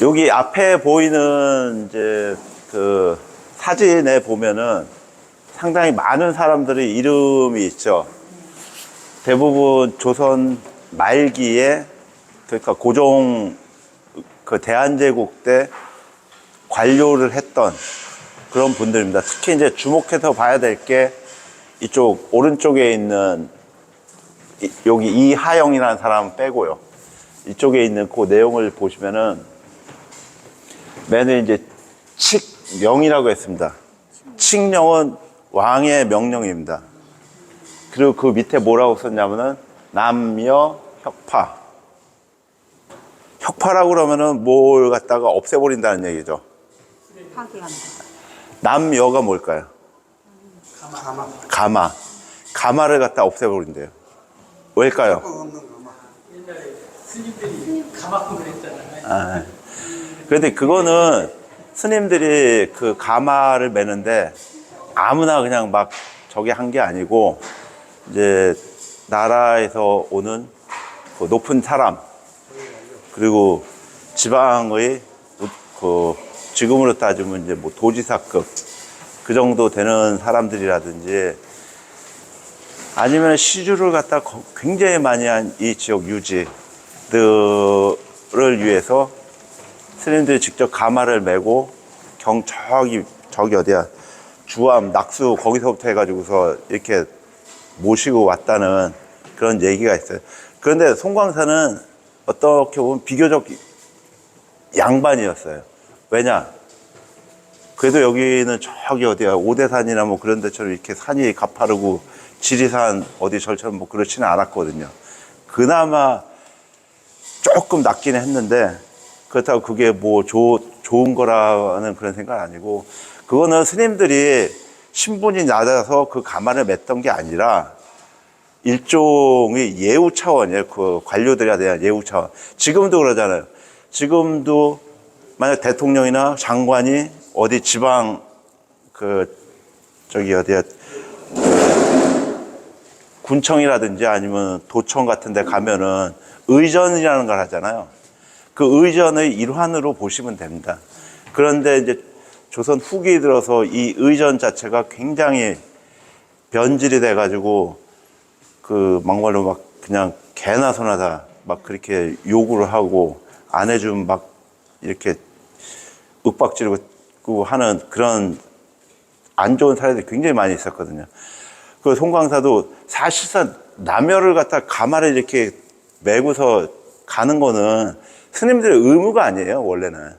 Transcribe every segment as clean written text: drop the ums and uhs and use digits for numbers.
여기 앞에 보이는 이제 그 사진에 보면은 상당히 많은 사람들의 이름이 있죠. 대부분 조선 말기에, 그러니까 고종 그 대한제국 때 관료를 했던 그런 분들입니다. 특히 이제 주목해서 봐야 될 게 이쪽 오른쪽에 있는 여기 이하영이라는 사람 빼고요. 이쪽에 있는 그 내용을 보시면은 맨 위에 이제 칙명이라고 했습니다. 칙령은 왕의 명령입니다. 그리고 그 밑에 뭐라고 썼냐면은 남여 혁파. 혁파라고 그러면은 뭘 갖다가 없애버린다는 얘기죠. 파괴한다. 남여가 뭘까요? 가마. 가마를 갖다 없애버린대요. 왜일까요? 옛날에 스님들이 가마꾼을 했잖아요. 그런데 그거는 스님들이 그 가마를 매는데 아무나 그냥 막 저게 한 게 아니고 이제 나라에서 오는 그 높은 사람, 그리고 지방의 그 지금으로 따지면 이제 뭐 도지사급 그 정도 되는 사람들이라든지 아니면 시주를 갖다 굉장히 많이 한 이 지역 유지들을 위해서 스님들이 직접 가마를 메고 저기 어디야, 주암, 낙수 거기서부터 해가지고서 이렇게 모시고 왔다는 그런 얘기가 있어요. 그런데 송광사는 어떻게 보면 비교적 양반이었어요. 왜냐? 그래도 여기는 저기 어디야, 오대산이나 뭐 그런 데처럼 이렇게 산이 가파르고 지리산 어디 절처럼 뭐 그렇지는 않았거든요. 그나마 조금 낫긴 했는데 그렇다고 그게 뭐 좋은 거라는 그런 생각은 아니고, 그거는 스님들이 신분이 낮아서 그 가마를 맸던 게 아니라 일종의 예우 차원이에요. 그 관료들에 대한 예우 차원. 지금도 그러잖아요. 지금도 만약 대통령이나 장관이 어디 지방 저기 어디야, 군청이라든지 아니면 도청 같은 데 가면은 의전이라는 걸 하잖아요. 그 의전의 일환으로 보시면 됩니다. 그런데 이제 조선 후기 들어서 이 의전 자체가 굉장히 변질이 돼가지고 그 막말로 막 그냥 개나 소나 다 막 그렇게 요구를 하고 안 해주면 막 이렇게 윽박지르고 하는 그런 안 좋은 사례들이 굉장히 많이 있었거든요. 그 송광사도 사실상 남여를 갖다 가마를 이렇게 메고서 가는 거는 스님들의 의무가 아니에요, 원래는.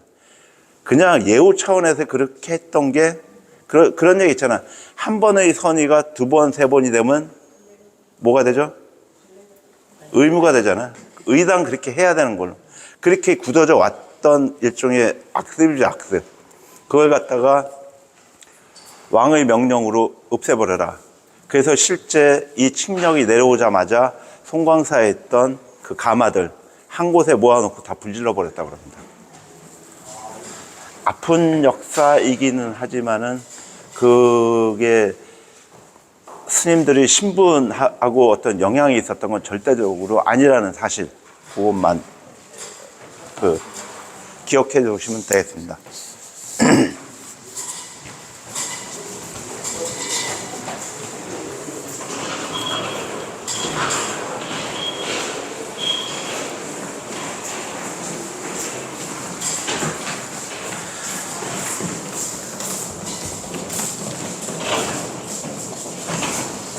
그냥 예우 차원에서 그렇게 했던 게, 그런 얘기 있잖아. 한 번의 선의가 두 번, 세 번이 되면 뭐가 되죠? 의무가 되잖아. 의당 그렇게 해야 되는 걸로. 그렇게 굳어져 왔던 일종의 악습이죠, 악습. 그걸 갖다가 왕의 명령으로 없애버려라. 그래서 실제 이 칙령이 내려오자마자 송광사에 있던 그 가마들 한 곳에 모아놓고 다 불질러 버렸다고 합니다. 아픈 역사이기는 하지만은 그게 스님들이 신분하고 어떤 영향이 있었던 건 절대적으로 아니라는 사실, 그것만 기억해 주시면 되겠습니다.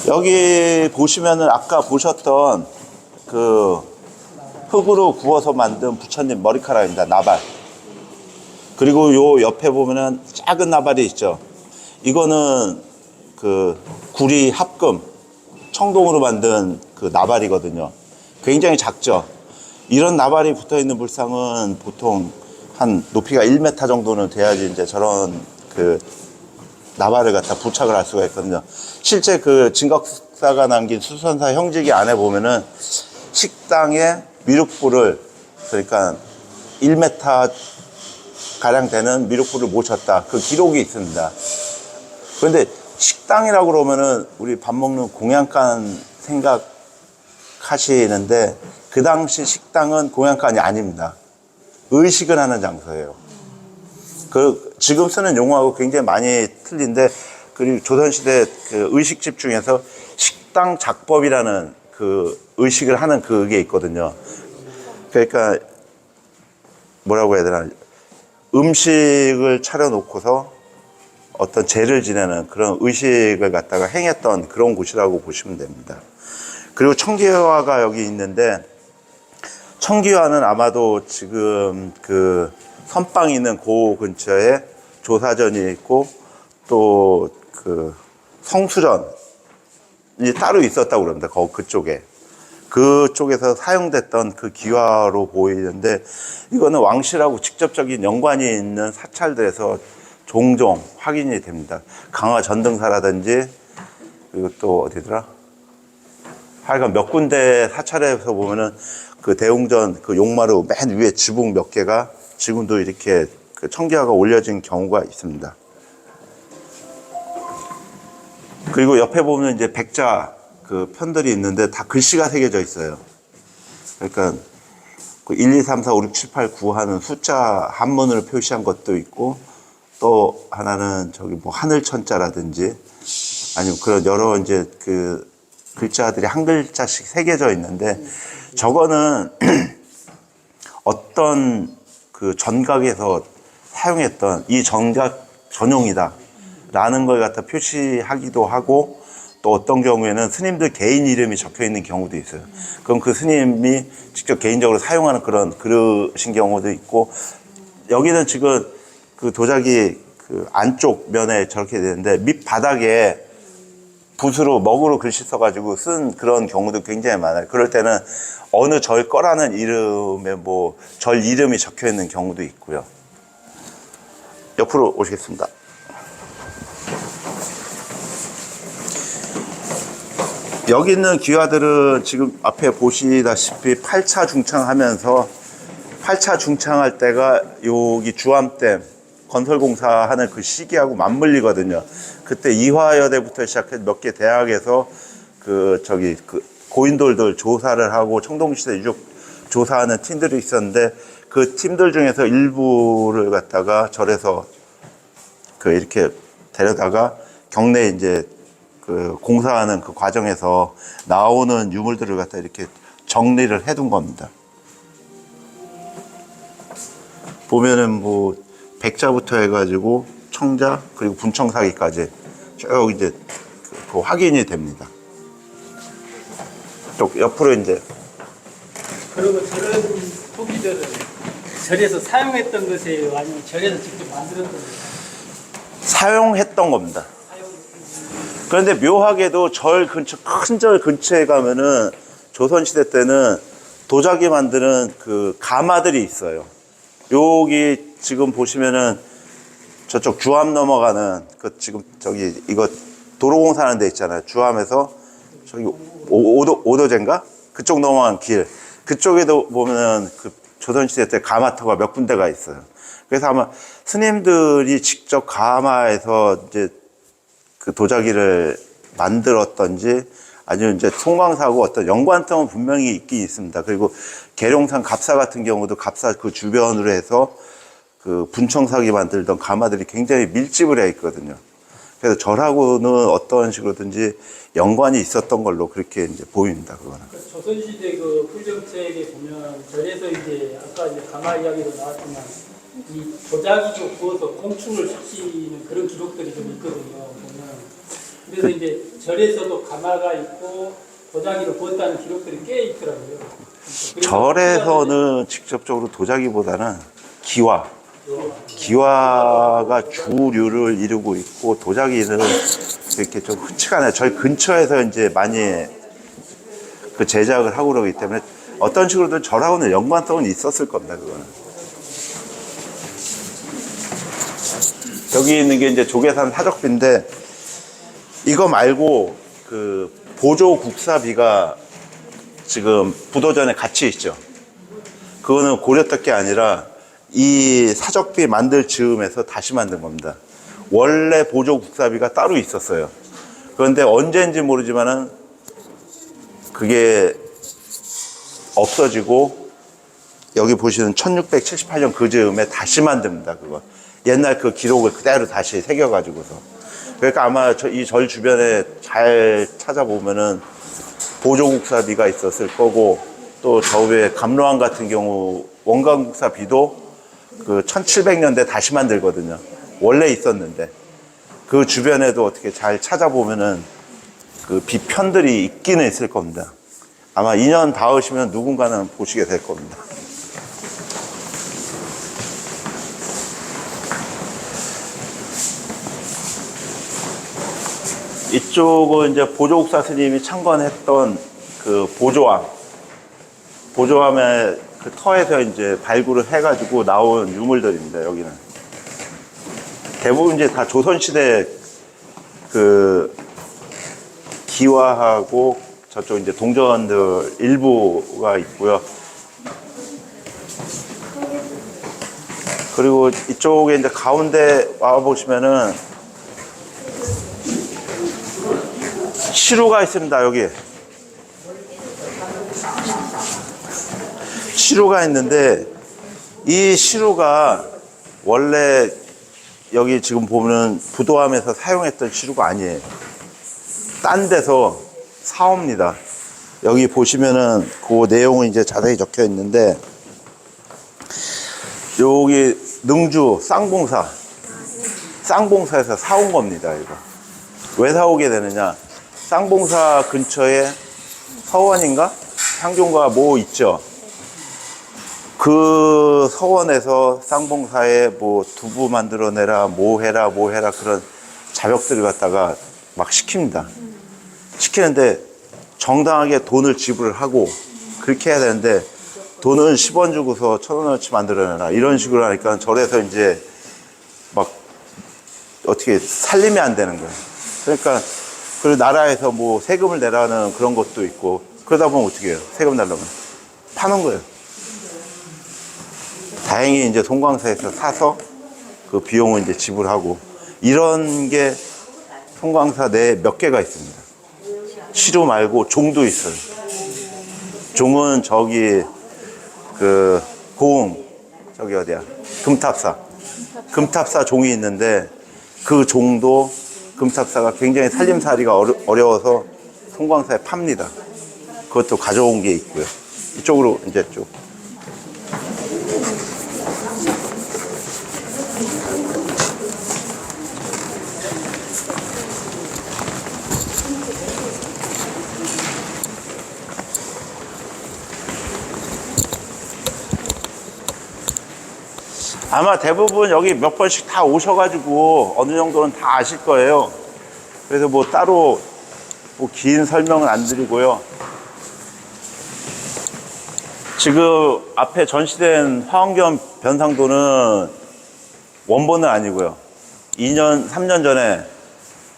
여기 보시면은 아까 보셨던 그 흙으로 구워서 만든 부처님 머리카락입니다. 나발. 그리고 요 옆에 보면은 작은 나발이 있죠. 이거는 그 구리 합금, 청동으로 만든 그 나발이거든요. 굉장히 작죠. 이런 나발이 붙어 있는 불상은 보통 한 높이가 1m 정도는 돼야지 이제 저런 그 나발을 갖다 부착을 할 수가 있거든요. 실제 그 진각사가 남긴 수선사 형지기 안에 보면은 식당에 미륵불을, 그러니까 1m 가량 되는 미륵불을 모셨다, 그 기록이 있습니다. 그런데 식당이라고 그러면은 우리 밥 먹는 공양간 생각하시는데 그 당시 식당은 공양간이 아닙니다. 의식을 하는 장소예요. 그 지금 쓰는 용어하고 굉장히 많이 틀린데, 그리고 조선시대 그 의식집 중에서 식당 작법이라는 그 의식을 하는 그게 있거든요. 그러니까 뭐라고 해야 되나, 음식을 차려놓고서 어떤 제를 지내는 그런 의식을 갖다가 행했던 그런 곳이라고 보시면 됩니다. 그리고 청기화가 여기 있는데, 청기화는 아마도 지금 그 선빵 있는 그 근처에 조사전이 있고, 또 그 성수전이 따로 있었다고 그럽니다. 그쪽에. 그쪽에서 사용됐던 그 기화로 보이는데, 이거는 왕실하고 직접적인 연관이 있는 사찰들에서 종종 확인이 됩니다. 강화 전등사라든지, 그리고 또 어디더라? 하여간 몇 군데 사찰에서 보면은 그 대웅전 그 용마루 맨 위에 지붕 몇 개가 지금도 이렇게 그 청기화가 올려진 경우가 있습니다. 그리고 옆에 보면 이제 백자 그 편들이 있는데 다 글씨가 새겨져 있어요. 그러니까 그 1, 2, 3, 4, 5, 6, 7, 8, 9 하는 숫자 한문을 표시한 것도 있고, 또 하나는 저기 뭐 하늘천자라든지 아니면 그런 여러 이제 그 글자들이 한 글자씩 새겨져 있는데, 저거는 어떤 그 전각에서 사용했던 이 전각 전용이다 라는 걸 갖다 표시하기도 하고, 또 어떤 경우에는 스님들 개인 이름이 적혀 있는 경우도 있어요. 그럼 그 스님이 직접 개인적으로 사용하는 그런 그릇인 경우도 있고, 여기는 지금 그 도자기 그 안쪽 면에 저렇게 되는데, 밑바닥에 붓으로 먹으로 글씨 써가지고 쓴 그런 경우도 굉장히 많아요. 그럴 때는 어느 절 거라는 이름에 뭐 절 이름이 적혀 있는 경우도 있고요. 옆으로 오시겠습니다. 여기 있는 기와들은 지금 앞에 보시다시피 8차 중창하면서, 8차 중창할 때가 여기 주암댐 건설공사하는 그 시기하고 맞물리거든요. 그때 이화여대부터 시작해서 몇 개 대학에서 그 고인돌들 조사를 하고 청동시대 유적 조사하는 팀들이 있었는데, 그 팀들 중에서 일부를 갖다가 절에서 그 이렇게 데려다가 경내 이제 그 공사하는 그 과정에서 나오는 유물들을 갖다 이렇게 정리를 해둔 겁니다. 보면은 뭐 백자부터 해가지고 청자 그리고 분청사기까지 쭉 이제 그 확인이 됩니다. 또 옆으로 이제, 그리고 저런 토기들은 절에서 사용했던 것이에요? 아니면 절에서 직접 만들었던 것이에요? 사용했던 겁니다. 그런데 묘하게도 절 근처, 큰 절 근처에 가면은 조선시대 때는 도자기 만드는 그 가마들이 있어요. 여기 지금 보시면은 저쪽 주암 넘어가는 그 지금 저기 이거 도로공사 하는 데 있잖아요. 주암에서 저기 오도제인가? 그쪽 넘어간 길. 그쪽에도 보면은 그 조선시대 때 가마터가 몇 군데가 있어요. 그래서 아마 스님들이 직접 가마에서 이제 그 도자기를 만들었던지, 아니면 이제 송광사하고 어떤 연관성은 분명히 있긴 있습니다. 그리고 계룡산 갑사 같은 경우도 갑사 그 주변으로 해서 그 분청사기 만들던 가마들이 굉장히 밀집을 해 있거든요. 그래서 절하고는 어떤 식으로든지 연관이 있었던 걸로 그렇게 이제 보입니다. 그거는. 조선시대 그 풀정책에 보면 절에서 이제 아까 이제 가마 이야기도 나왔지만 이 도자기도 구워서 공충을 시키는 그런 기록들이 좀 있거든요. 보면. 그래서 이제 절에서도 가마가 있고 도자기를 구웠다는 기록들이 꽤 있더라고요. 절에서는 직접적으로 도자기보다는 기와가 주류를 이루고 있고, 도자기는 이렇게 좀 흔치가 않아요. 저희 근처에서 이제 많이 그 제작을 하고 그러기 때문에 어떤 식으로든 절하고는 연관성은 있었을 겁니다. 그거는. 여기 있는 게 이제 조계산 사적비인데, 이거 말고 그 보조 국사비가 지금 부도전에 같이 있죠. 그거는 고려 때 아니라 이 사적비 만들 즈음에서 다시 만든 겁니다. 원래 보조 국사비가 따로 있었어요. 그런데 언제인지 모르지만은 그게 없어지고 여기 보시는 1678년 그 즈음에 다시 만듭니다. 그거 옛날 그 기록을 그대로 다시 새겨가지고서. 그러니까 아마 이 절 주변에 잘 찾아보면은 보조국사비가 있었을 거고, 또 저 위에 감로항 같은 경우 원광국사비도 그 1700년대 다시 만들거든요. 원래 있었는데 그 주변에도 어떻게 잘 찾아보면은 그 비편들이 있기는 있을 겁니다. 아마 2년 닿으시면 누군가는 보시게 될 겁니다. 이쪽은 이제 보조국사 스님이 창건했던 그 보조함의 그 터에서 이제 발굴을 해가지고 나온 유물들입니다. 여기는 대부분 이제 다 조선시대 그 기와하고 저쪽 이제 동전들 일부가 있고요. 그리고 이쪽에 이제 가운데 와 보시면은 시루가 있습니다. 여기 시루가 있는데, 이 시루가 원래 여기 지금 보면 부도함에서 사용했던 시루가 아니에요. 딴 데서 사옵니다. 여기 보시면은 그 내용은 이제 자세히 적혀 있는데, 여기 능주 쌍봉사에서 사온 겁니다. 이거 왜 사오게 되느냐, 쌍봉사 근처에 서원인가 향종가 뭐 있죠. 그 서원에서 쌍봉사에 뭐 두부 만들어내라 뭐 해라 그런 자벽들을 갖다가 막 시키는데 정당하게 돈을 지불을 하고 그렇게 해야 되는데, 돈은 10원 주고서 1,000원어치 만들어내라 이런 식으로 하니까 절에서 이제 막 어떻게 살림이 안 되는 거예요. 그러니까 그 나라에서 뭐 세금을 내라는 그런 것도 있고, 그러다 보면 어떻게 해요? 세금 내려면 파는 거예요. 다행히 이제 송광사에서 사서 그 비용을 이제 지불하고, 이런 게 송광사 내에 몇 개가 있습니다. 시루 말고 종도 있어요. 종은 저기 그 고흥 저기 어디야 금탑사 종이 있는데, 그 종도 금탑사가 굉장히 살림살이가 어려워서 송광사에 팝니다. 그것도 가져온 게 있고요. 이쪽으로 이제 쭉. 아마 대부분 여기 몇 번씩 다 오셔가지고 어느 정도는 다 아실 거예요. 그래서 뭐 따로 뭐 긴 설명은 안 드리고요. 지금 앞에 전시된 화엄경 변상도는 원본은 아니고요. 2년, 3년 전에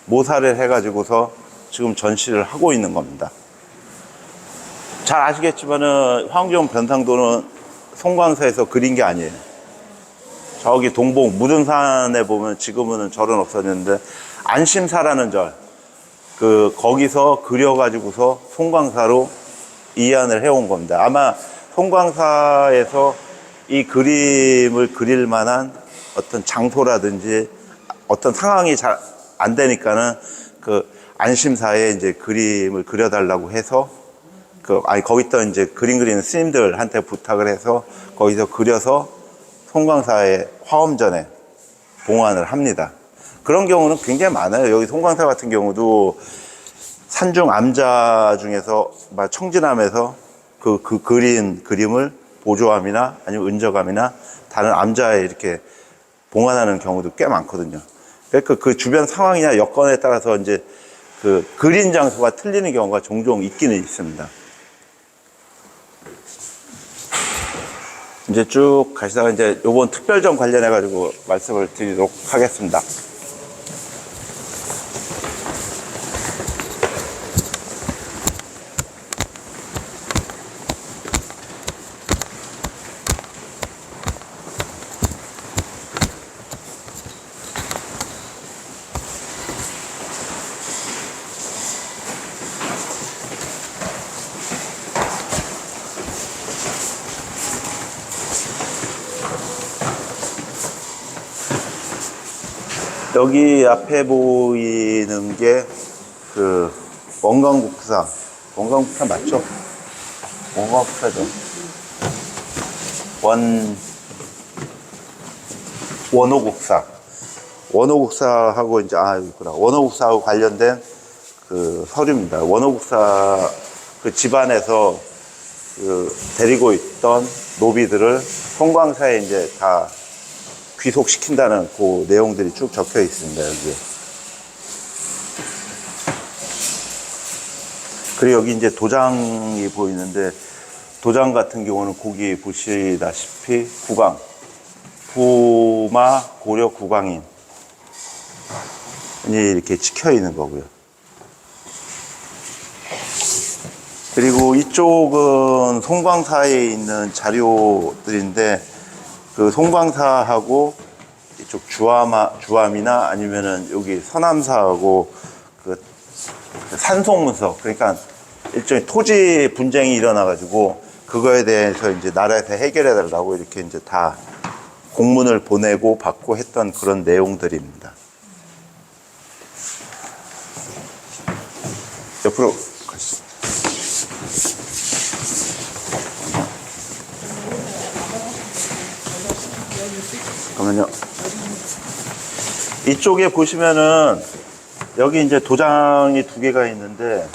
모사를 해가지고서 지금 전시를 하고 있는 겁니다. 잘 아시겠지만은 화엄경 변상도는 송광사에서 그린 게 아니에요. 저기 동봉 무등산에 보면 지금은 절은 없어졌는데 안심사라는 절, 거기서 그려가지고서 송광사로 이안을 해온 겁니다. 아마 송광사에서 이 그림을 그릴 만한 어떤 장소라든지 어떤 상황이 잘 안 되니까는 그 안심사에 이제 그림을 그려달라고 해서 거기다 이제 그림 그리는 스님들한테 부탁을 해서 거기서 그려서 송광사의 화엄전에 봉안을 합니다. 그런 경우는 굉장히 많아요. 여기 송광사 같은 경우도 산중 암자 중에서 청진암에서 그 그린 그림을 보조함이나 아니면 은저감이나 다른 암자에 이렇게 봉안하는 경우도 꽤 많거든요. 그러니까 그 주변 상황이나 여건에 따라서 이제 그 그린 장소가 틀리는 경우가 종종 있기는 있습니다. 이제 쭉 가시다가 이제 요번 특별전 관련해 가지고 말씀을 드리도록 하겠습니다. 여기 앞에 보이는 게 그 원광국사. 원광국사 맞죠? 원광국사죠. 원호국사. 원호국사하고 이제 여기 있구나. 원호국사하고 관련된 그 서류입니다. 원호국사 그 집안에서 그 데리고 있던 노비들을 송광사에 이제 다 귀속시킨다는 그 내용들이 쭉 적혀 있습니다, 여기. 그리고 여기 이제 도장이 보이는데, 도장 같은 경우는 거기 보시다시피 국왕, 부마 고려 국왕인이 이렇게 찍혀 있는 거고요. 그리고 이쪽은 송광사에 있는 자료들인데, 그 송광사하고 이쪽 주암이나 아니면은 여기 서남사하고 그 산송문서, 그러니까 일종의 토지 분쟁이 일어나가지고 그거에 대해서 이제 나라에서 해결해 달라고 이렇게 이제 다 공문을 보내고 받고 했던 그런 내용들입니다. 옆으로 가시죠. 잠깐만요. 이쪽에 보시면은 여기 이제 도장이 두 개가 있는데,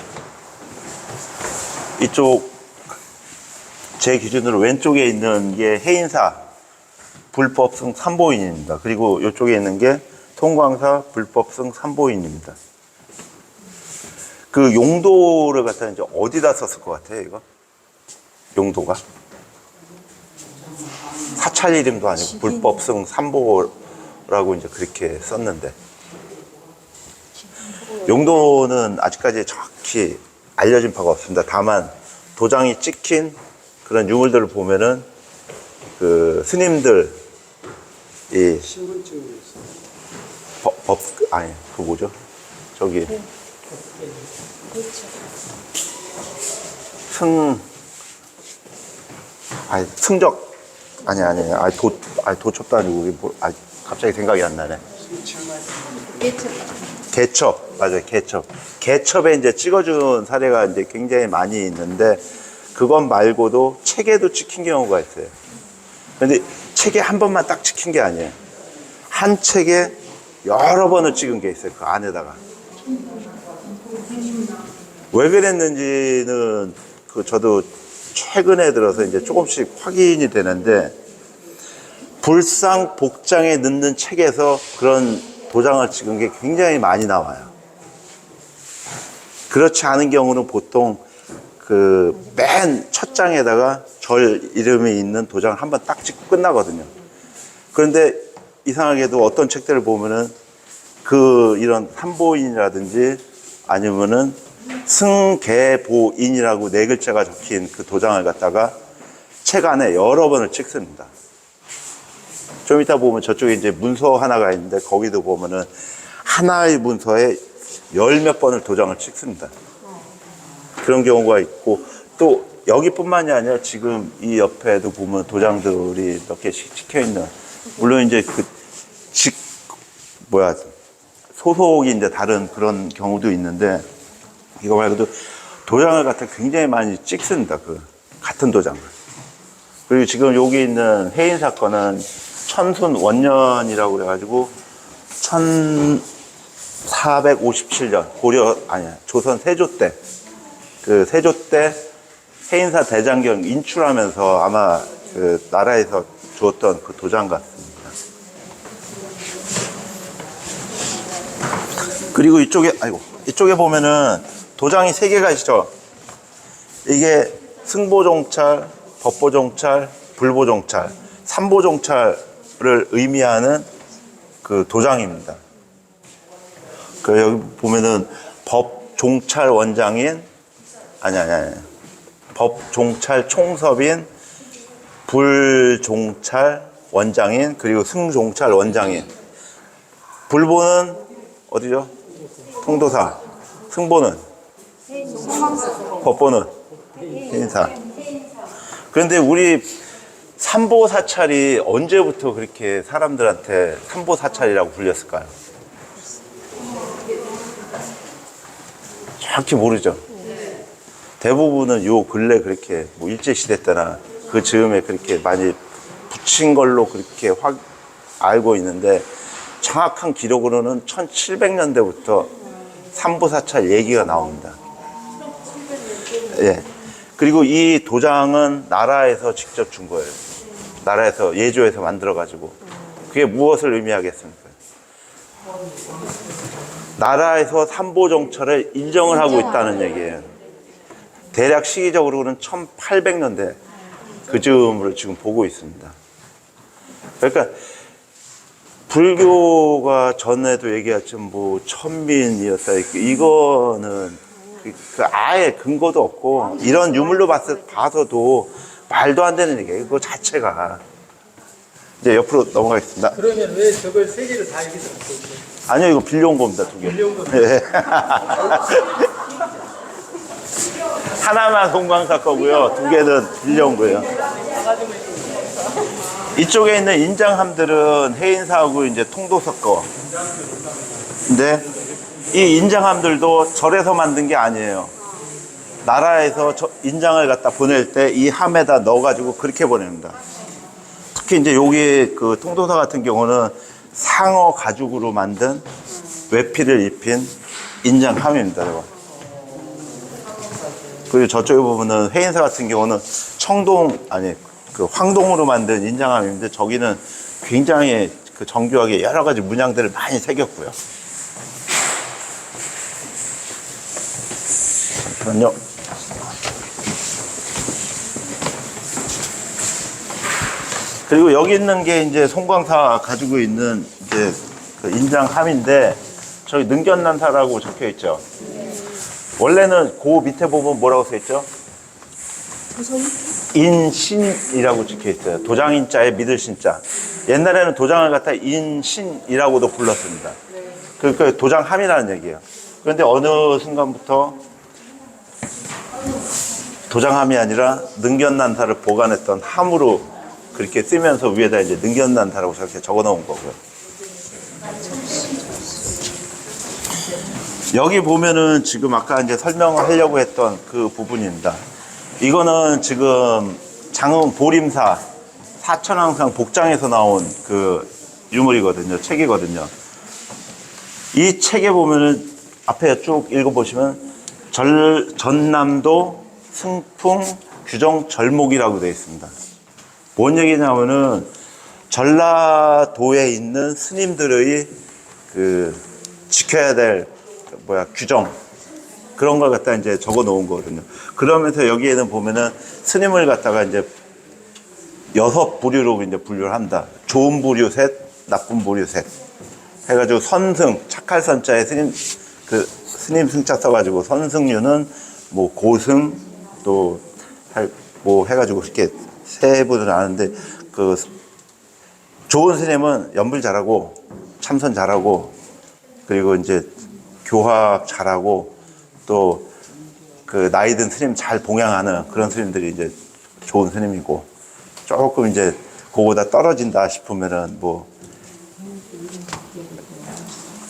이쪽 제 기준으로 왼쪽에 있는 게 해인사 불법승 삼보인입니다. 그리고 이쪽에 있는 게 송광사 불법승 삼보인입니다. 그 용도를 갖다 이제 어디다 썼을 것 같아요, 이거? 용도가? 사찰 이름도 아니고 불법승 삼보라고 이제 그렇게 썼는데, 용도는 아직까지 정확히 알려진 바가 없습니다. 다만 도장이 찍힌 그런 유물들을 보면은 그 스님들 이 신분증이 아니 그 뭐죠? 저기 승적 도첩도 아니고 이게 갑자기 생각이 안 나네. 개첩, 맞아요, 개첩. 개첩에 이제 찍어준 사례가 이제 굉장히 많이 있는데, 그것 말고도 책에도 찍힌 경우가 있어요. 근데 책에 한 번만 딱 찍힌 게 아니에요. 한 책에 여러 번을 찍은 게 있어요, 그 안에다가. 왜 그랬는지는 저도 최근에 들어서 이제 조금씩 확인이 되는데, 불상 복장에 넣는 책에서 그런 도장을 찍은 게 굉장히 많이 나와요. 그렇지 않은 경우는 보통 그 맨 첫 장에다가 절 이름이 있는 도장을 한번 딱 찍고 끝나거든요. 그런데 이상하게도 어떤 책들을 보면은 이런 삼보인이라든지 아니면은 승계보인이라고 네 글자가 적힌 그 도장을 갖다가 책 안에 여러 번을 찍습니다. 좀 이따 보면 저쪽에 이제 문서 하나가 있는데, 거기도 보면은 하나의 문서에 열 몇 번을 도장을 찍습니다. 그런 경우가 있고, 또 여기뿐만이 아니라 지금 이 옆에도 보면 도장들이 몇 개씩 찍혀 있는, 물론 이제 소속이 이제 다른 그런 경우도 있는데, 이거 말고도 도장을 갖다 굉장히 많이 찍습니다. 그 같은 도장을. 그리고 지금 여기 있는 해인 사건은 천순 원년이라고 그래가지고 1457년 조선 세조 때, 그 세조 때 해인사 대장경 인출하면서 아마 그 나라에서 주었던 그 도장 같습니다. 그리고 이쪽에 보면은 도장이 세 개가 있죠. 이게 승보종찰, 법보종찰, 불보종찰, 삼보종찰을 의미하는 그 도장입니다. 그 여기 보면은 법종찰 원장인 법종찰 총섭인, 불종찰 원장인, 그리고 승종찰 원장인. 불보는 어디죠? 통도사. 승보는? 법보는? 해인사. 그런데 우리 삼보사찰이 언제부터 그렇게 사람들한테 삼보사찰이라고 불렸을까요? 정확히 모르죠. 대부분은 요 근래 그렇게 뭐 일제시대 때나 그 즈음에 그렇게 많이 붙인 걸로 그렇게 알고 있는데, 정확한 기록으로는 1700년대부터 삼부사찰 얘기가 나옵니다. 예. 그리고 이 도장은 나라에서 직접 준 거예요. 나라에서 예조해서 만들어가지고. 그게 무엇을 의미하겠습니까? 나라에서 삼보정철을 인정을 하고 있다는 얘기예요. 대략 시기적으로는 1800년대 그 즈음으로 지금 보고 있습니다. 그러니까 불교가 전에도 얘기했지만 뭐 천민이었다, 이거는 그 아예 근거도 없고, 이런 유물로 봐서도 말도 안 되는 얘기예요. 그거 자체가. 이제 옆으로 넘어가겠습니다. 그러면 왜 저걸 세 개를 다 여기서 갖고 있어요? 아니요, 이거 빌려온 겁니다, 2개. 빌려온 겁니다. 예. 하나만 송광사 거고요, 2개는 빌려온 거예요. 이쪽에 있는 인장함들은 해인사하고 이제 통도석 거. 근데 이 인장함들도 절에서 만든 게 아니에요. 나라에서 인장을 갖다 보낼 때 이 함에다 넣어가지고 그렇게 보냅니다. 특히 이제 여기 그 통도사 같은 경우는 상어 가죽으로 만든 외피를 입힌 인장함입니다. 이거. 그리고 저쪽에 보면은 해인사 같은 경우는 그 황동으로 만든 인장함인데, 저기는 굉장히 그 정교하게 여러 가지 문양들을 많이 새겼고요. 잠시만요. 그리고 여기 있는 게 이제 송광사 가지고 있는 이제 그 인장함인데, 저기 능견난사라고 적혀 있죠. 원래는 그 밑에 보면 뭐라고 써 있죠? 인신이라고 적혀 있어요. 도장인자에 믿을 신자. 옛날에는 도장을 갖다 인신이라고도 불렀습니다. 그러니까 도장함이라는 얘기예요. 그런데 어느 순간부터 도장함이 아니라 능견난사를 보관했던 함으로 그렇게 쓰면서 위에다 이제 능견난사라고 저렇게 적어 놓은 거고요. 여기 보면은 지금 아까 이제 설명을 하려고 했던 그 부분입니다. 이거는 지금 장흥 보림사 사천왕상 복장에서 나온 그 유물이거든요. 책이거든요. 이 책에 보면은 앞에 쭉 읽어보시면 전남도 승풍 규정 절목이라고 되어 있습니다. 뭔 얘기냐면은 전라도에 있는 스님들의 그 지켜야 될 규정, 그런 걸 갖다 이제 적어 놓은 거거든요. 그러면서 여기에는 보면은 스님을 갖다가 이제 6부류로 이제 분류를 한다. 좋은 부류 셋, 나쁜 부류 셋. 해가지고 선승, 착할 선자에 스님 승자 써가지고 선승류는 뭐 고승, 또 뭐 해가지고 이렇게 세 분을 아는데, 그 좋은 스님은 연불 잘하고 참선 잘하고, 그리고 이제 교학 잘하고, 또 그 나이 든 스님 잘 봉양하는 그런 스님들이 이제 좋은 스님이고, 조금 이제 그거보다 떨어진다 싶으면은 뭐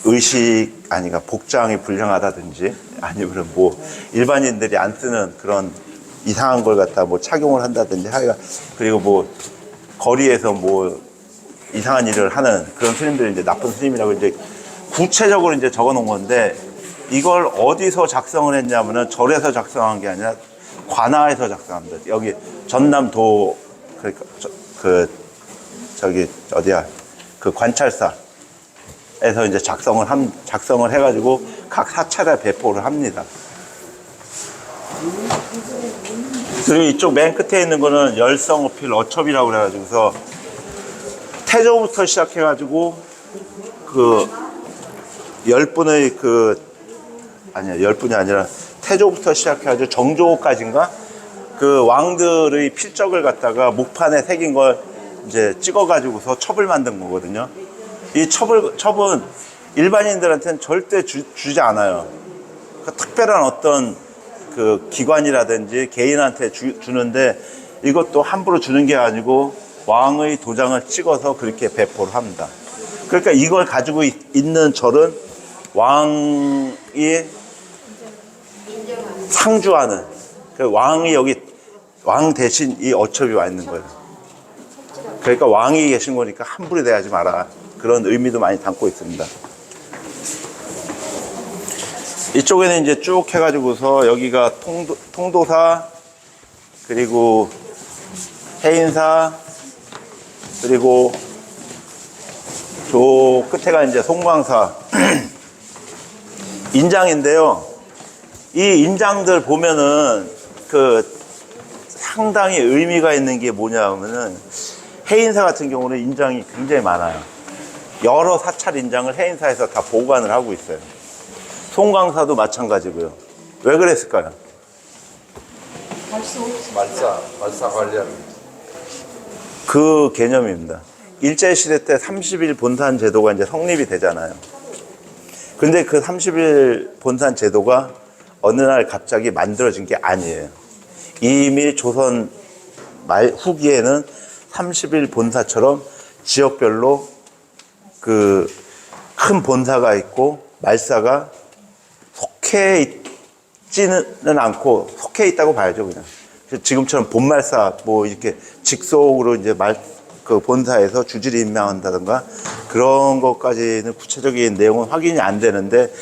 의식 아니가 복장이 불량하다든지, 아니면 뭐 일반인들이 안 쓰는 그런 이상한 걸 갖다 뭐 착용을 한다든지 하여가, 그리고 뭐 거리에서 뭐 이상한 일을 하는 그런 스님들이 이제 나쁜 스님이라고 이제 구체적으로 이제 적어 놓은 건데, 이걸 어디서 작성을 했냐면은 절에서 작성한 게 아니라 관아에서 작성합니다. 여기 전남도, 그러니까 저기 어디야, 그 관찰사에서 이제 작성을 해가지고 각 사찰에 배포를 합니다. 그리고 이쪽 맨 끝에 있는 거는 열성어필 어첩이라고 그래가지고서 태조부터 시작해가지고 그 10분의 아니야, 10분이 아니라 태조부터 시작해가지고 정조까지인가 그 왕들의 필적을 갖다가 목판에 새긴 걸 이제 찍어가지고서 첩을 만든 거거든요. 이 첩은 일반인들한테는 절대 주지 않아요. 그 특별한 어떤 그 기관이라든지 개인한테 주는데, 이것도 함부로 주는 게 아니고 왕의 도장을 찍어서 그렇게 배포를 합니다. 그러니까 이걸 가지고 있는 절은 왕이 상주하는 그 왕이 여기 왕 대신 이 어첩이 와 있는 거예요. 그러니까 왕이 계신 거니까 함부로 대하지 마라. 그런 의미도 많이 담고 있습니다. 이쪽에는 이제 쭉 해가지고서 여기가 통도사, 그리고 해인사, 그리고 저 끝에가 이제 송광사 인장인데요. 이 인장들 보면은 그 상당히 의미가 있는 게 뭐냐면은 해인사 같은 경우는 인장이 굉장히 많아요. 여러 사찰 인장을 해인사에서 다 보관을 하고 있어요. 송광사도 마찬가지고요. 왜 그랬을까요? 말사 관리하는. 그 개념입니다. 일제시대 때 30일 본산 제도가 이제 성립이 되잖아요. 근데 그 30일 본산 제도가 어느 날 갑자기 만들어진 게 아니에요. 이미 조선 말 후기에는 30일 본사처럼 지역별로 그 큰 본사가 있고 말사가 속해 있지는 않고 속해 있다고 봐야죠, 그냥. 지금처럼 본말사 뭐 이렇게 직속으로 이제 그 본사에서 주지를 임명한다든가 그런 것까지는 구체적인 내용은 확인이 안 되는데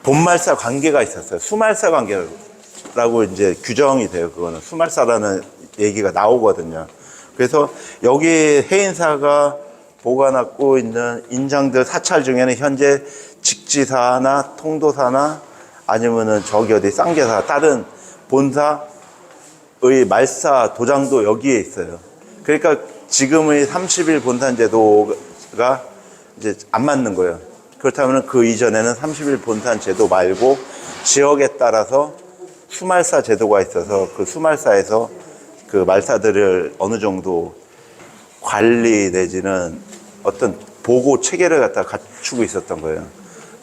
본말사 관계가 있었어요. 수말사 관계라고 이제 규정이 돼요. 그거는 수말사라는 얘기가 나오거든요. 그래서 여기 해인사가 보관하고 있는 인장들 사찰 중에는 현재 직지사나 통도사나 아니면은 저기 어디 쌍계사 다른 본사의 말사 도장도 여기에 있어요. 그러니까 지금의 30일 본산 제도가 이제 안 맞는 거예요. 그렇다면 그 이전에는 30일 본산 제도 말고 지역에 따라서 수말사 제도가 있어서 그 수말사에서 그 말사들을 어느 정도 관리 내지는 어떤 보고 체계를 갖다 갖추고 있었던 거예요.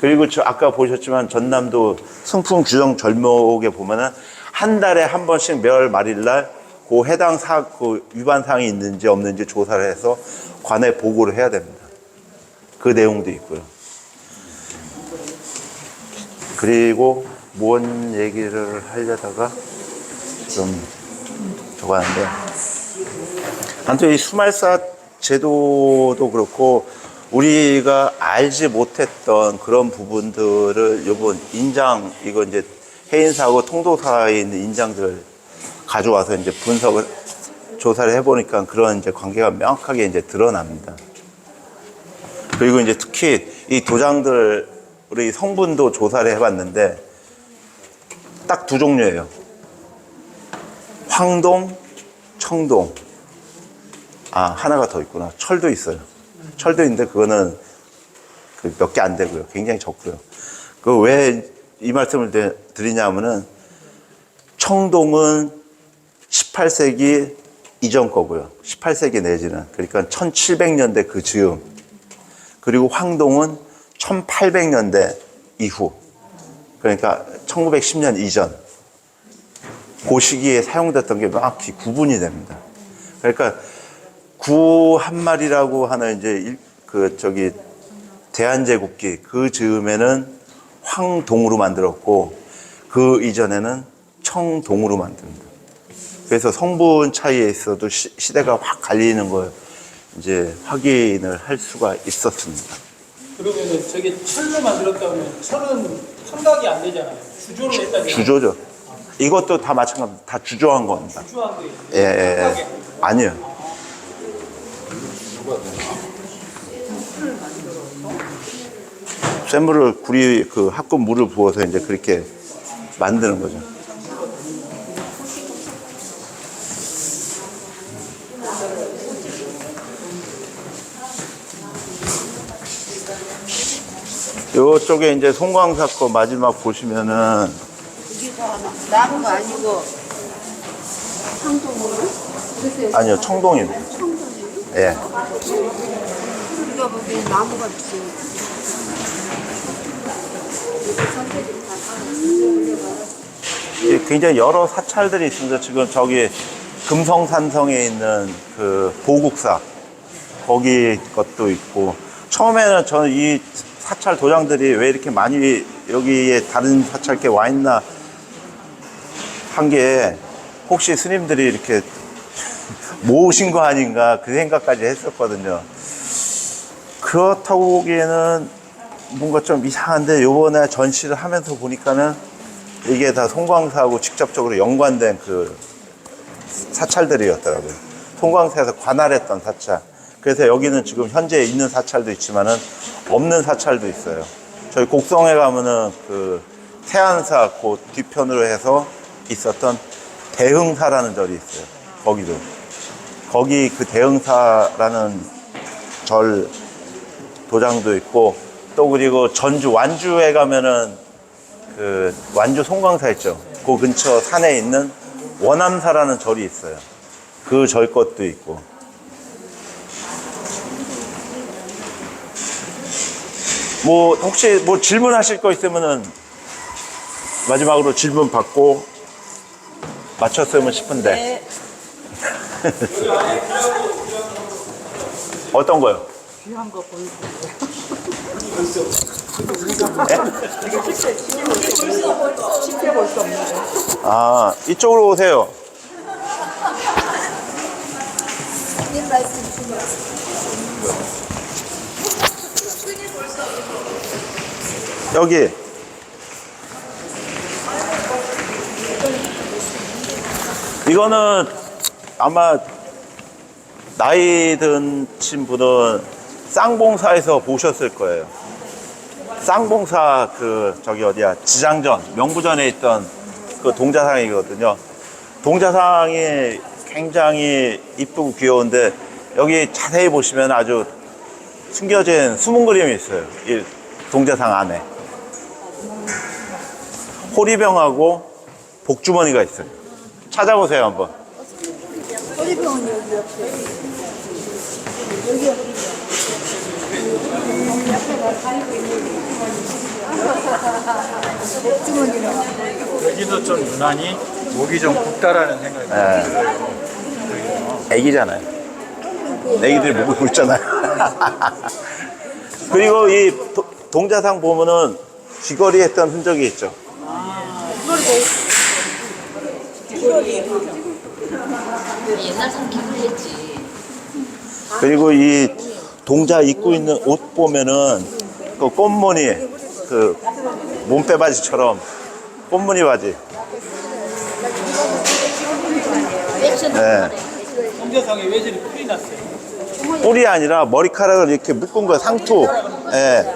그리고 저 아까 보셨지만 전남도 승풍 규정 절목에 보면은 한 달에 한 번씩 몇 말일날 그 해당 그 위반 사항이 있는지 없는지 조사를 해서 관에 보고를 해야 됩니다. 그 내용도 있고요. 그리고 뭔 얘기를 하려다가 좀 저거 하는데, 아무튼 이 수말사 제도도 그렇고 우리가 알지 못했던 그런 부분들을 이번 인장, 이거 이제 해인사하고 통도사에 있는 인장들 가져와서 이제 분석을 조사를 해보니까 그런 이제 관계가 명확하게 이제 드러납니다. 그리고 이제 특히 이 도장들의 성분도 조사를 해봤는데 딱 두 종류예요. 황동, 청동. 아, 하나가 더 있구나. 철도 있어요. 철도 있는데 그거는 그 몇 개 안 되고요. 굉장히 적고요. 그 왜 이 말씀을 드리냐면은 청동은 18세기 이전 거고요. 18세기 내지는. 그러니까 1700년대 그 즈음. 그리고 황동은 1800년대 이후. 그러니까 1910년 이전. 그 시기에 사용됐던 게 명확히 구분이 됩니다. 그러니까 구 한 마리라고 하는 이제 대한제국기 그 즈음에는 황동으로 만들었고 그 이전에는 청동으로 만듭니다. 그래서 성분 차이에 있어도 시대가 확 갈리는 걸 이제 확인을 할 수가 있었습니다. 그러면은 저게 철로 만들었다면 철은 판각이 안 되잖아요. 주조로 했다잖아요. 주조죠. 이것도 다 마찬가지입니다. 다 주조한 겁니다. 주조한 게 예. 아니요. 쇠물을 그 합금 물을 부어서 이제 그렇게 만드는 거죠. 요쪽에 이제 송광사 거 마지막 보시면은 이거 나무가 아니고 청동으로? 아니요, 청동이에요. 청동이요? 예. 우리가 보기엔 나무가 비싸요. 예, 굉장히 여러 사찰들이 있습니다. 지금 저기 금성산성에 있는 그 보국사 거기 것도 있고, 처음에는 저는 이 사찰 도장들이 왜 이렇게 많이 여기에 다른 사찰께 와 있나 한 게 혹시 스님들이 이렇게 모으신 거 아닌가 그 생각까지 했었거든요. 그렇다고 보기에는 뭔가 좀 이상한데 요번에 전시를 하면서 보니까는 이게 다 송광사하고 직접적으로 연관된 그 사찰들이었더라고요. 송광사에서 관할했던 사찰. 그래서 여기는 지금 현재 있는 사찰도 있지만은 없는 사찰도 있어요. 저희 곡성에 가면은 그 태안사 그 뒤편으로 해서 있었던 대흥사라는 절이 있어요. 거기도. 거기 그 대흥사라는 절 도장도 있고, 또 그리고 전주 완주에 가면은 그 완주 송광사 있죠. 그 근처 산에 있는 원암사라는 절이 있어요. 그 절 것도 있고. 뭐 혹시 뭐 질문하실 거 있으면은 마지막으로 질문 받고 마쳤으면 싶은데. 어떤 거요? 귀한 거 보이고. 쉽게 볼 수 없는 거. 아, 이쪽으로 오세요. 여기. 이거는 아마 나이 드신 분은 쌍봉사에서 보셨을 거예요. 쌍봉사 그 저기 어디야 지장전 명부전에 있던 그 동자상이거든요. 동자상이 굉장히 이쁘고 귀여운데 여기 자세히 보시면 아주 숨겨진 숨은 그림이 있어요. 이 동자상 안에 호리병하고 복주머니가 있어요. 찾아보세요 한번. 허리병은 여기 옆에. 여기도 좀 유난히 목이 좀 굵다라는 생각이 들어요. 애기잖아요. 애기들이 목을 굵잖아요. 그리고 이 동자상 보면은 귀걸이 했던 흔적이 있죠. 옛날 사람 기분했지. 그리고 이 동자 입고 있는 옷 보면은 그 꽃무늬 그 몸빼바지처럼 꽃무늬 바지. 네. 동자상에 왜 저리 풀이 났어요? 뿔이 아니라 머리카락을 이렇게 묶은 거예요. 상투. 예.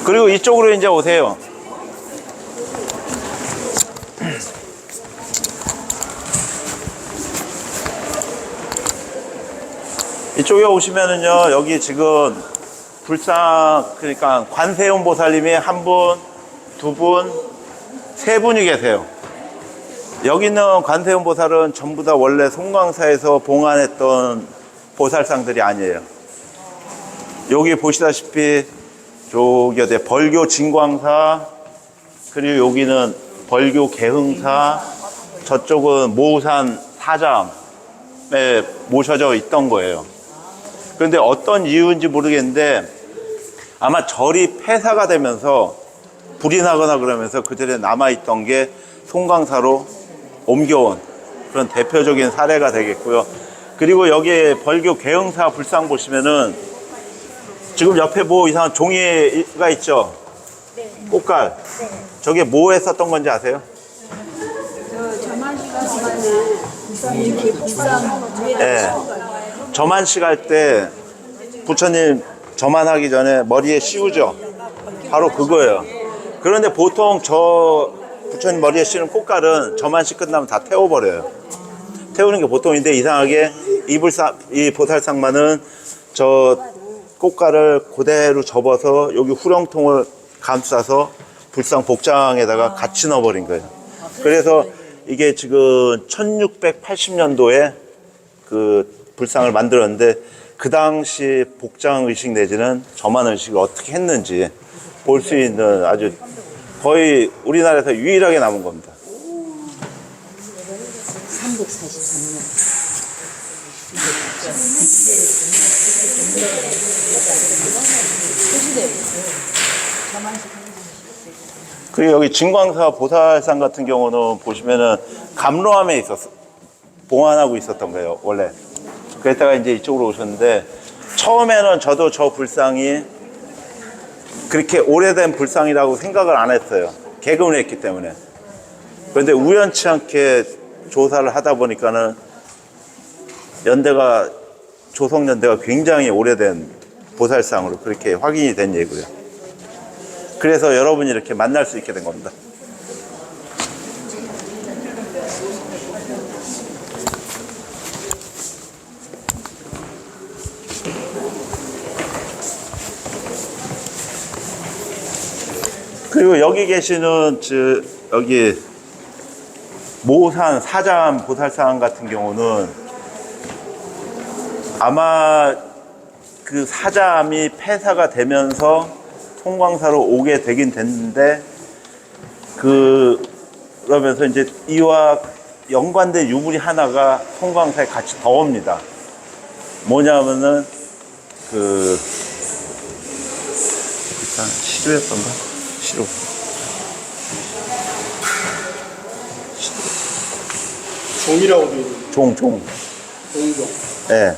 그리고 이쪽으로 이제 오세요. 이쪽에 오시면은요, 여기 지금 불상, 그러니까 관세음 보살님이 한 분, 두 분, 세 분이 계세요. 여기 있는 관세음 보살은 전부 다 원래 송광사에서 봉안했던 보살상들이 아니에요. 여기 보시다시피 저기 어디 벌교 진광사, 그리고 여기는 벌교 개흥사, 저쪽은 모산 사잠에 모셔져 있던 거예요. 그런데 어떤 이유인지 모르겠는데 아마 절이 폐사가 되면서 불이 나거나 그러면서 그 절에 남아있던 게 송광사로 옮겨온 그런 대표적인 사례가 되겠고요. 그리고 여기에 벌교 개흥사 불상 보시면은 지금 옆에 뭐 이상한 종이가 있죠? 꽃갈. 저게 뭐에 썼던 건지 아세요? 이렇게 비싼 위에다 네. 저만식 할 때 부처님 저만하기 전에 머리에 씌우죠. 바로 그거예요. 그런데 보통 저 부처님 머리에 씌우는 꽃갈은 저만식 끝나면 다 태워버려요. 태우는 게 보통인데 이상하게 이 보살상만은 저 꽃갈을 그대로 접어서 여기 후렁통을 감싸서 불상 복장에다가 같이 넣어버린 거예요. 그래서 이게 지금 1680년도에 그 불상을 만들었는데 그 당시 복장 의식 내지는 저만 의식을 어떻게 했는지 볼 수 있는 아주 거의 우리나라에서 유일하게 남은 겁니다. 343년. 그리고 여기 진광사 보살상 같은 경우는 보시면은 감로암에 봉안하고 있었던 거예요, 원래. 그랬다가 이제 이쪽으로 오셨는데, 처음에는 저도 저 불상이 그렇게 오래된 불상이라고 생각을 안 했어요. 개금을 했기 때문에. 그런데 우연치 않게 조사를 하다 보니까는 조성연대가 굉장히 오래된 보살상으로 그렇게 확인이 된 예고요. 그래서 여러분이 이렇게 만날 수 있게 된 겁니다. 그리고 여기 계시는 여기 모산 사자암 보살상 같은 경우는 아마 그 사자암이 폐사가 되면서 송광사로 오게 되긴 됐는데, 그러면서 이제 이와 연관된 유물이 하나가 송광사에 같이 더 옵니다. 뭐냐면은 일단 시루였던가? 시루. 종이라고 되어 있는 종. 종종. 예.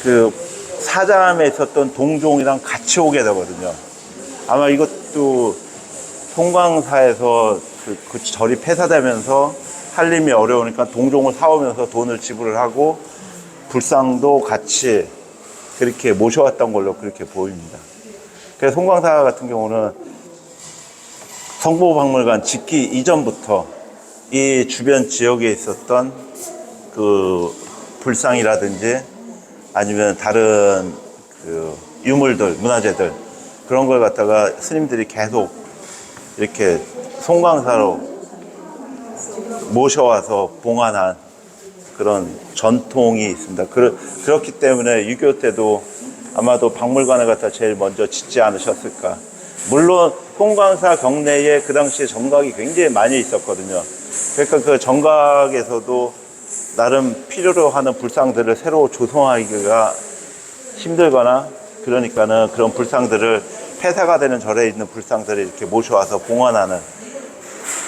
그 사자암에 있었던 동종이랑 같이 오게 되거든요. 아마 이것도 송광사에서 그 절이 폐사되면서 살림이 어려우니까 동종을 사오면서 돈을 지불을 하고 불상도 같이 그렇게 모셔왔던 걸로 그렇게 보입니다. 그래서 송광사 같은 경우는 성보박물관 짓기 이전부터 이 주변 지역에 있었던 그 불상이라든지 아니면 다른 그 유물들, 문화재들, 그런 걸 갖다가 스님들이 계속 이렇게 송광사로 모셔와서 봉안한 그런 전통이 있습니다. 그렇기 때문에 유교 때도 아마도 박물관을 갖다 제일 먼저 짓지 않으셨을까. 물론 송광사 경내에 그 당시에 정각이 굉장히 많이 있었거든요. 그러니까 그 정각에서도 나름 필요로 하는 불상들을 새로 조성하기가 힘들거나, 그러니까는 그런 불상들을 폐사가 되는 절에 있는 불상들을 이렇게 모셔와서 봉헌하는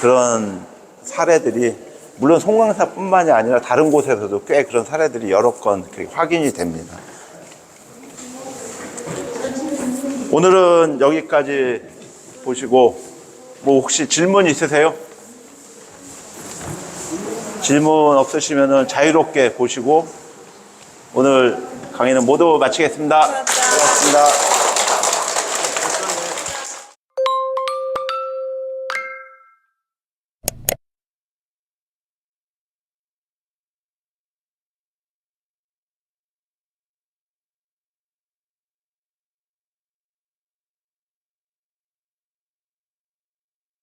그런 사례들이, 물론 송광사뿐만이 아니라 다른 곳에서도 꽤 그런 사례들이 여러 건 확인이 됩니다. 오늘은 여기까지 보시고, 뭐 혹시 질문 있으세요? 질문 없으시면 자유롭게 보시고 오늘 강의는 모두 마치겠습니다. 고맙습니다.